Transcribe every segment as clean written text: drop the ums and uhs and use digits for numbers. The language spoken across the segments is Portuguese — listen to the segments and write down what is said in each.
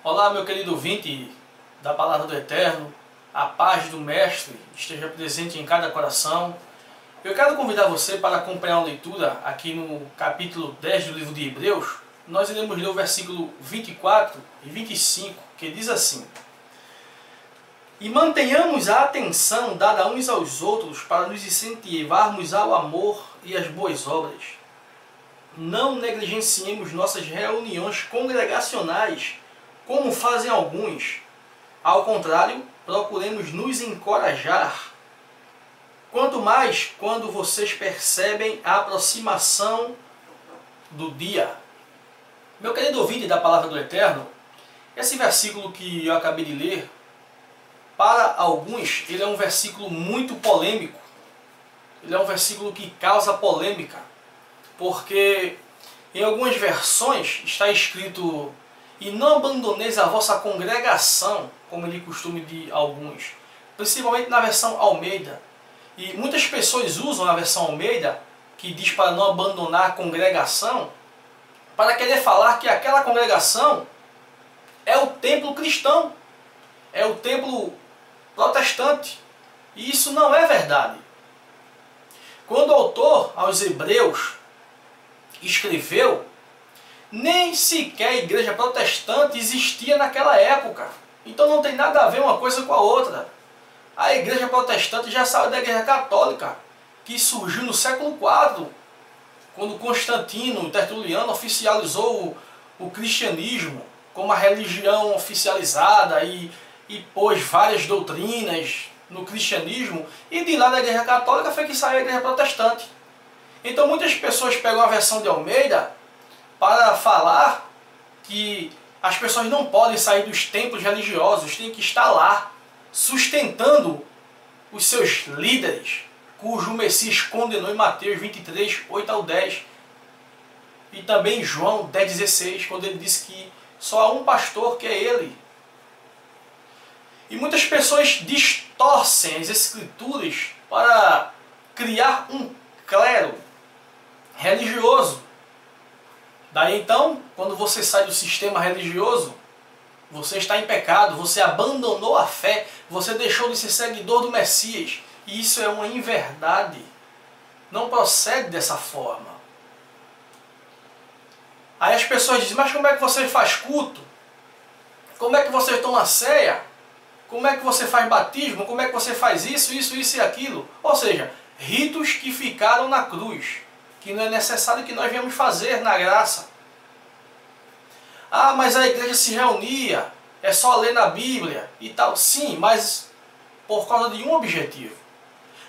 Olá, meu querido ouvinte da Palavra do Eterno, a paz do Mestre esteja presente em cada coração. Eu quero convidar você para acompanhar a leitura aqui no capítulo 10 do livro de Hebreus. Nós iremos ler o versículo 24 e 25, que diz assim: E mantenhamos a atenção dada uns aos outros para nos incentivarmos ao amor e às boas obras. Não negligenciemos nossas reuniões congregacionais, como fazem alguns. Ao contrário, procuremos nos encorajar. Quanto mais quando vocês percebem a aproximação do dia. Meu querido ouvinte da Palavra do Eterno, esse versículo que eu acabei de ler, para alguns, ele é um versículo muito polêmico. Ele é um versículo que causa polêmica, porque em algumas versões está escrito: e não abandoneis a vossa congregação, como ele costume de alguns, principalmente na versão Almeida. E muitas pessoas usam a versão Almeida, que diz para não abandonar a congregação, para querer falar que aquela congregação é o templo cristão, é o templo protestante. E isso não é verdade. Quando o autor aos Hebreus escreveu, nem sequer a igreja protestante existia naquela época. Então não tem nada a ver uma coisa com a outra. A igreja protestante já saiu da igreja católica, que surgiu no século IV, quando Constantino, o Tertuliano, oficializou o cristianismo como a religião oficializada e pôs várias doutrinas no cristianismo, e de lá da igreja católica foi que saiu a igreja protestante. Então muitas pessoas pegam a versão de Almeida para falar que as pessoas não podem sair dos templos religiosos, têm que estar lá, sustentando os seus líderes, cujo o Messias condenou em Mateus 23, 8 ao 10. E também em João 10, 16, quando ele disse que só há um pastor, que é ele. E muitas pessoas distorcem as escrituras para criar um clero religioso. Daí então, quando você sai do sistema religioso, você está em pecado, você abandonou a fé, você deixou de ser seguidor do Messias. E isso é uma inverdade. Não procede dessa forma. Aí as pessoas dizem: mas como é que você faz culto? Como é que você toma ceia? Como é que você faz batismo? Como é que você faz isso, isso, isso e aquilo? Ou seja, ritos que ficaram na cruz, que não é necessário que nós venhamos fazer na graça. Ah, mas a igreja se reunia, é só ler na Bíblia e tal. Sim, mas por causa de um objetivo.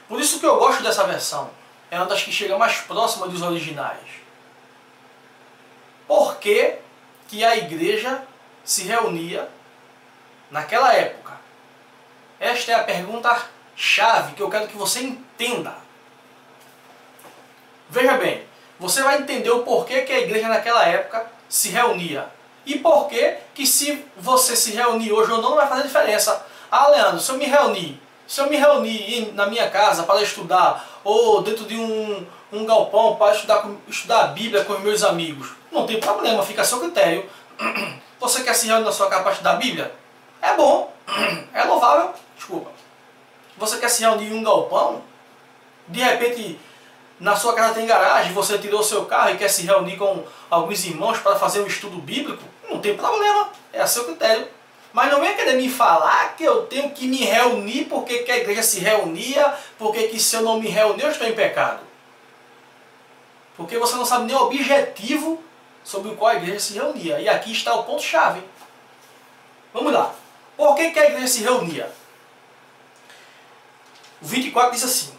Por isso que eu gosto dessa versão. É uma das que chega mais próxima dos originais. Por que que a igreja se reunia naquela época? Esta é a pergunta-chave que eu quero que você entenda. Veja bem, você vai entender o porquê que a igreja naquela época se reunia. E porquê que se você se reunir hoje ou não vai fazer diferença. Ah, Leandro, se eu me reunir na minha casa para estudar, ou dentro de um galpão para estudar a Bíblia com os meus amigos, não tem problema, fica a seu critério. Você quer se reunir na sua casa para estudar a Bíblia? É bom, é louvável, desculpa. Você quer se reunir em um galpão? De repente, na sua casa tem garagem, você tirou o seu carro e quer se reunir com alguns irmãos para fazer um estudo bíblico? Não tem problema, é a seu critério. Mas não venha querer me falar que eu tenho que me reunir porque que a igreja se reunia, porque que se eu não me reunir eu estou em pecado. Porque você não sabe nem o objetivo sobre o qual a igreja se reunia. E aqui está o ponto-chave. Vamos lá. Por que que a igreja se reunia? O 24 diz assim: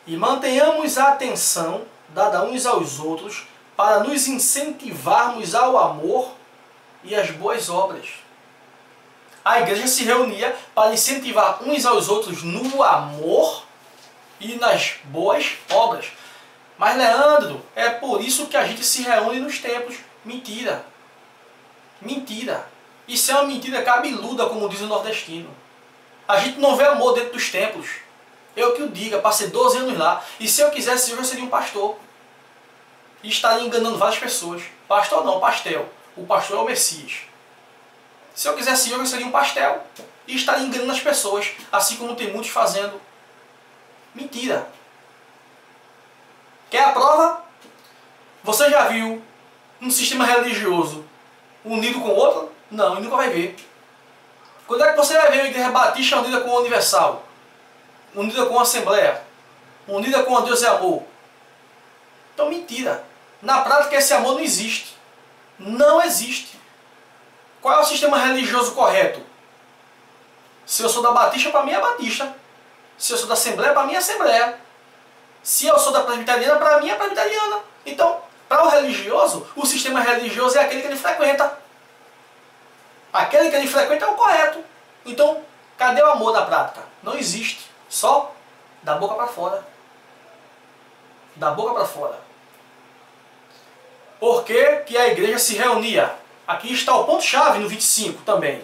e mantenhamos a atenção dada uns aos outros para nos incentivarmos ao amor e às boas obras. A igreja se reunia para incentivar uns aos outros no amor e nas boas obras. Mas, Leandro, é por isso que a gente se reúne nos templos. Mentira. Mentira. Isso é uma mentira cabeluda, como diz o nordestino. A gente não vê amor dentro dos templos. Eu que o diga, passei 12 anos lá. E se eu quisesse, eu seria um pastor. E estaria enganando várias pessoas. Pastor não, pastel. O pastor é o Messias. Se eu quisesse yoga, seria um pastel e estaria enganando as pessoas, assim como tem muitos fazendo. Mentira. Quer a prova? Você já viu um sistema religioso unido com outro? Não, e nunca vai ver. Quando é que você vai ver a Igreja Batista unida com a Universal? Unida com a Assembleia? Unida com a Deus é Amor? Então, mentira. Na prática, esse amor não existe. Não existe. Qual é o sistema religioso correto? Se eu sou da Batista, para mim é Batista. Se eu sou da Assembleia, para mim é Assembleia. Se eu sou da Presbiteriana, para mim é Presbiteriana. Então, para o religioso, o sistema religioso é aquele que ele frequenta. Aquele que ele frequenta é o correto. Então, cadê o amor na prática? Não existe. Só da boca para fora. Da boca para fora. Por que que a igreja se reunia? Aqui está o ponto-chave no 25 também.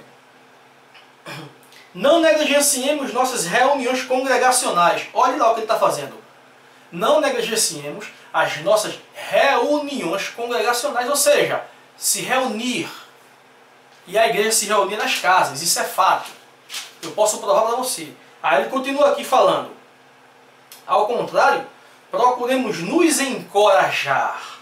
Não negligenciemos nossas reuniões congregacionais. Olhe lá o que ele está fazendo. Não negligenciemos as nossas reuniões congregacionais, ou seja, se reunir. E a igreja se reunia nas casas, isso é fato. Eu posso provar para você. Aí ele continua aqui falando. Ao contrário, procuremos nos encorajar.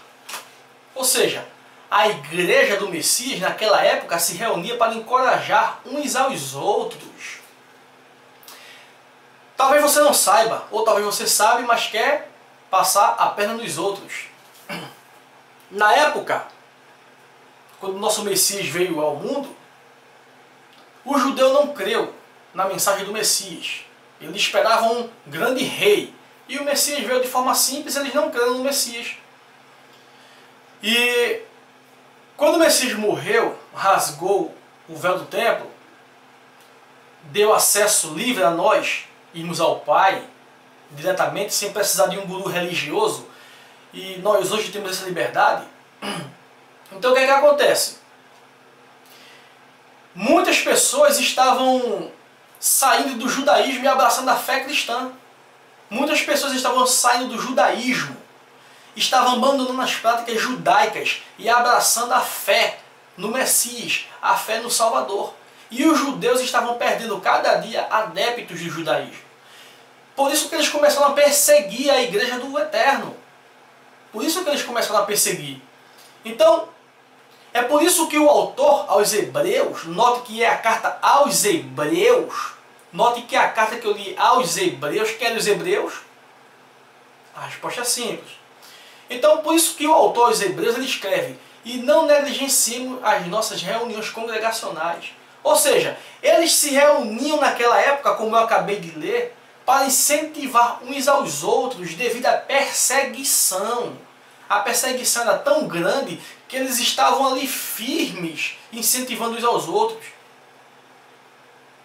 Ou seja, a igreja do Messias naquela época se reunia para encorajar uns aos outros. Talvez você não saiba, ou talvez você sabe, mas quer passar a perna nos outros. Na época, quando o nosso Messias veio ao mundo, o judeu não creu na mensagem do Messias. Eles esperavam um grande rei. E o Messias veio de forma simples, eles não creram no Messias. E quando o Messias morreu, rasgou o véu do templo, deu acesso livre a nós irmos ao Pai diretamente, sem precisar de um guru religioso, e nós hoje temos essa liberdade. Então o que é que acontece? Muitas pessoas estavam saindo do judaísmo e abraçando a fé cristã. Muitas pessoas estavam saindo do judaísmo, estavam abandonando as práticas judaicas e abraçando a fé no Messias, a fé no Salvador. E os judeus estavam perdendo cada dia adeptos do judaísmo. Por isso que eles começaram a perseguir a igreja do Eterno. Por isso que eles começaram a perseguir. Então, é por isso que o autor aos Hebreus, note que é a carta aos Hebreus, note que é a carta que eu li aos Hebreus, querem os Hebreus? A resposta é simples. Então, por isso que o autor aos Hebreus ele escreve: e não negligenciemos as nossas reuniões congregacionais. Ou seja, eles se reuniam naquela época, como eu acabei de ler, para incentivar uns aos outros devido à perseguição. A perseguição era tão grande que eles estavam ali firmes, incentivando uns aos outros.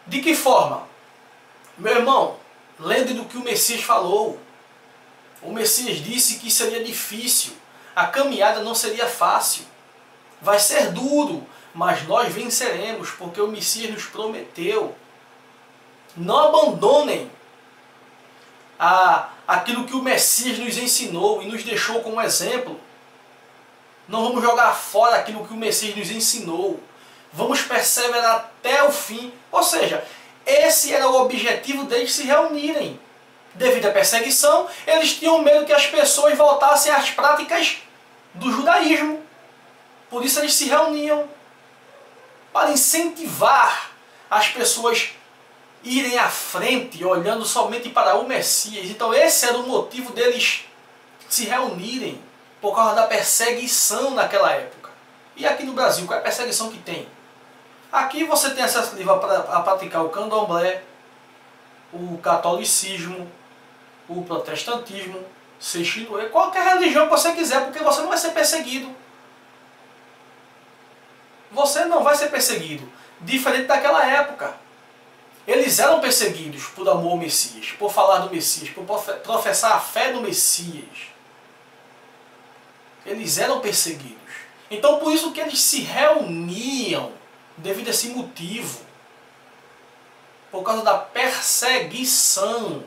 De que forma? Meu irmão, lembre do que o Messias falou. O Messias disse que seria difícil, a caminhada não seria fácil. Vai ser duro, mas nós venceremos, porque o Messias nos prometeu. Não abandonem aquilo que o Messias nos ensinou e nos deixou como exemplo. Não vamos jogar fora aquilo que o Messias nos ensinou. Vamos perseverar até o fim. Ou seja, esse era o objetivo deles se reunirem. Devido à perseguição, eles tinham medo que as pessoas voltassem às práticas do judaísmo. Por isso eles se reuniam para incentivar as pessoas irem à frente, olhando somente para o Messias. Então esse era o motivo deles se reunirem, por causa da perseguição naquela época. E aqui no Brasil, qual é a perseguição que tem? Aqui você tem acesso livre a praticar o candomblé, o catolicismo, o protestantismo, Seixinoe, qualquer religião que você quiser, porque você não vai ser perseguido. Você não vai ser perseguido, diferente daquela época. Eles eram perseguidos por amor ao Messias, por falar do Messias, por professar a fé no Messias. Eles eram perseguidos. Então por isso que eles se reuniam, devido a esse motivo. Por causa da perseguição.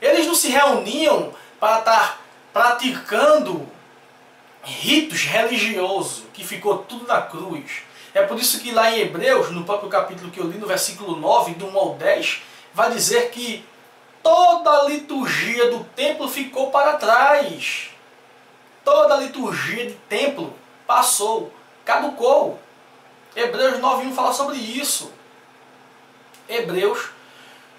Eles não se reuniam para estar praticando ritos religiosos, que ficou tudo na cruz. É por isso que lá em Hebreus, no próprio capítulo que eu li, no versículo 9, do 1 ao 10, vai dizer que toda a liturgia do templo ficou para trás. Toda a liturgia de templo passou, caducou. Hebreus 9.1 fala sobre isso. Hebreus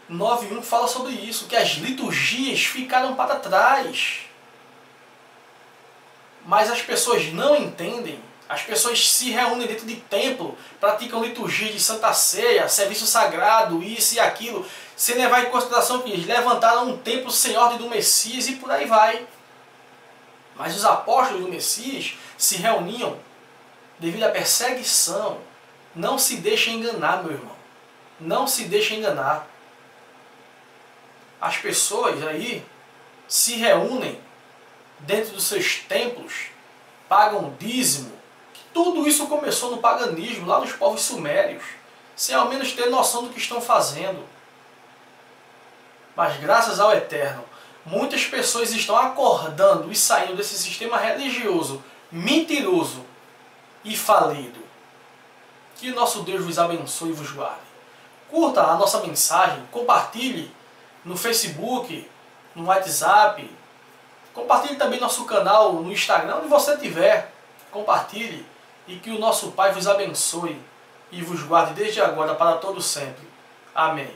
9.1 fala sobre isso, que as liturgias ficaram para trás. Mas as pessoas não entendem. As pessoas se reúnem dentro de templo, praticam liturgia de Santa Ceia, serviço sagrado, isso e aquilo, sem levar em consideração que eles levantaram um templo sem ordem do Messias e por aí vai. Mas os apóstolos do Messias se reuniam devido à perseguição. Não se deixe enganar, meu irmão. Não se deixe enganar. As pessoas aí se reúnem dentro dos seus templos, pagam dízimo. Tudo isso começou no paganismo, lá nos povos sumérios, sem ao menos ter noção do que estão fazendo. Mas graças ao Eterno, muitas pessoas estão acordando e saindo desse sistema religioso mentiroso e falido. Que nosso Deus vos abençoe e vos guarde. Curta a nossa mensagem, compartilhe no Facebook, no WhatsApp, compartilhe também nosso canal no Instagram, onde você estiver. Compartilhe e que o nosso Pai vos abençoe e vos guarde desde agora para todo sempre. Amém.